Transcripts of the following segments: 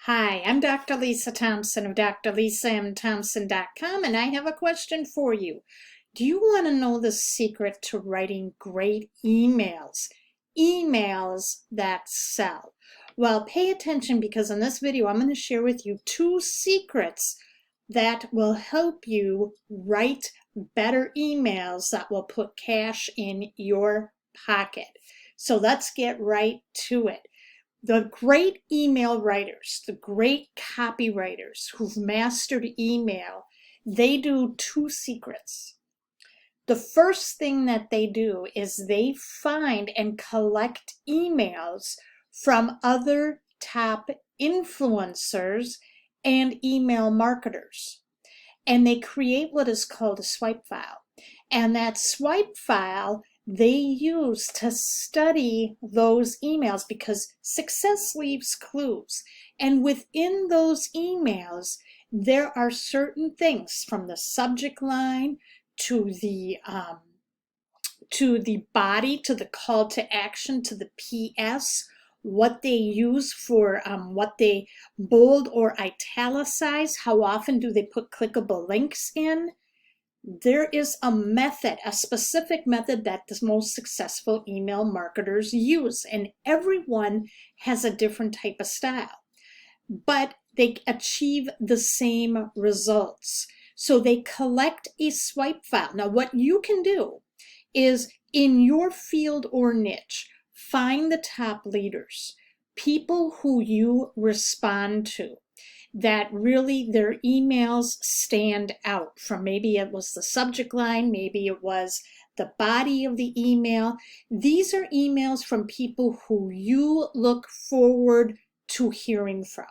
Hi, I'm Dr. Lisa Thompson of drlisamthompson.com, and I have a question for you. Do you want to know the secret to writing great emails? Emails that sell. Well, pay attention because in this video, I'm going to share with you 2 secrets that will help you write better emails that will put cash in your pocket. So let's get right to it. The great email writers, the great copywriters who've mastered email, they do 2 secrets. The first thing that they do is they find and collect emails from other top influencers and email marketers. And they create what is called a swipe file. And that swipe file they use to study those emails because success leaves clues. And within those emails, there are certain things from the subject line to the body, to the call to action, to the PS, what they use for what they bold or italicize, how often do they put clickable links in. There is a method, a specific method that the most successful email marketers use, and everyone has a different type of style, but they achieve the same results. So they collect a swipe file. Now, what you can do is in your field or niche, find the top leaders, people who you respond to, that really their emails stand out from. Maybe it was the subject line, maybe it was the body of the email. These are emails from people who you look forward to hearing from.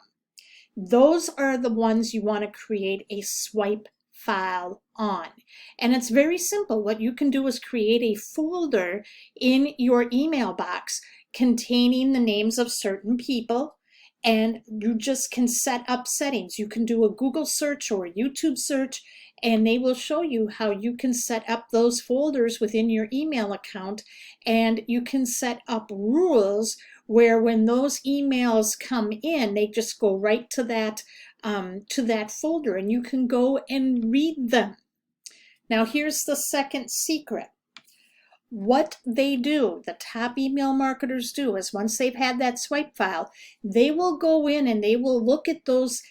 Those are the ones you want to create a swipe file on. And it's very simple. What you can do is create a folder in your email box containing the names of certain people, and you just can set up settings. You can do a Google search or a YouTube search, and they will show you how you can set up those folders within your email account, and you can set up rules where when those emails come in, they just go right to that folder, and you can go and read them. Now, here's the second secret. What they do, the top email marketers do, is once they've had that swipe file, they will go in and they will look at those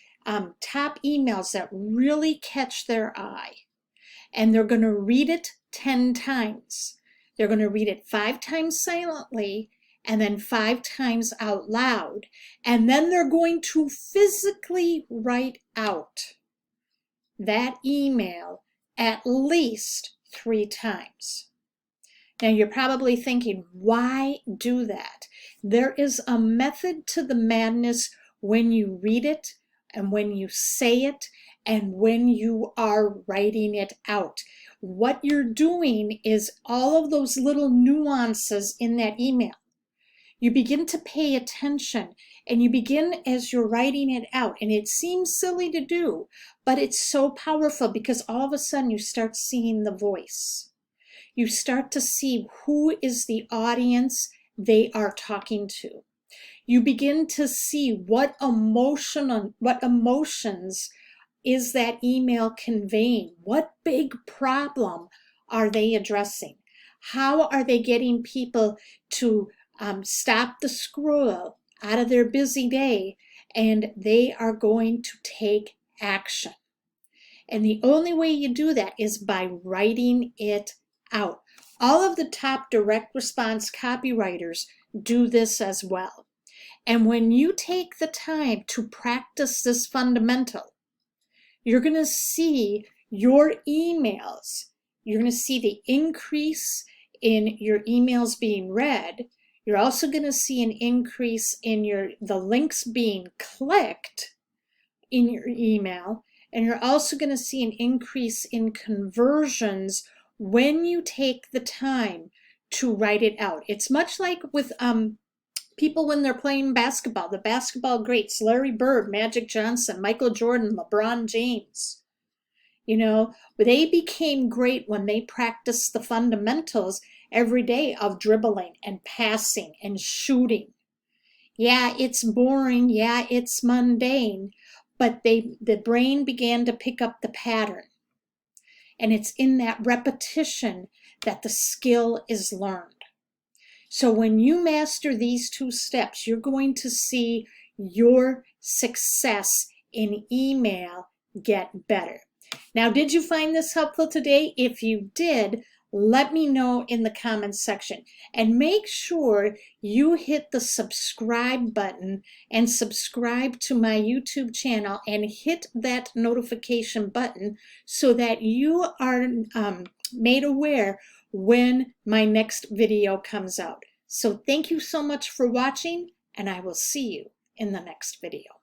top emails that really catch their eye. And they're going to read it 10 times. They're going to read it 5 times silently and then 5 times out loud. And then they're going to physically write out that email at least 3 times. Now, you're probably thinking, why do that? There is a method to the madness when you read it and when you say it and when you are writing it out. What you're doing is all of those little nuances in that email. You begin to pay attention, and you begin as you're writing it out. And it seems silly to do, but it's so powerful because all of a sudden you start seeing the voice. You start to see who is the audience they are talking to. You begin to see what emotions is that email conveying. What big problem are they addressing? How are they getting people to stop the scroll out of their busy day, and they are going to take action? And the only way you do that is by writing it out. All of the top direct response copywriters do this as well. And when you take the time to practice this fundamental, you're going to see your emails. You're going to see the increase in your emails being read. You're also going to see an increase in the links being clicked in your email. And you're also going to see an increase in conversions when you take the time to write it out. It's much like with people when they're playing basketball, the basketball greats, Larry Bird, Magic Johnson, Michael Jordan, LeBron James. You know, they became great when they practiced the fundamentals every day of dribbling and passing and shooting. Yeah, it's boring. Yeah, it's mundane. But the brain began to pick up the pattern. And it's in that repetition that the skill is learned. So when you master these 2 steps, you're going to see your success in email get better. Now, did you find this helpful today? If you did, let me know in the comments section. And make sure you hit the subscribe button and subscribe to my YouTube channel and hit that notification button so that you are made aware when my next video comes out. So thank you so much for watching, and I will see you in the next video.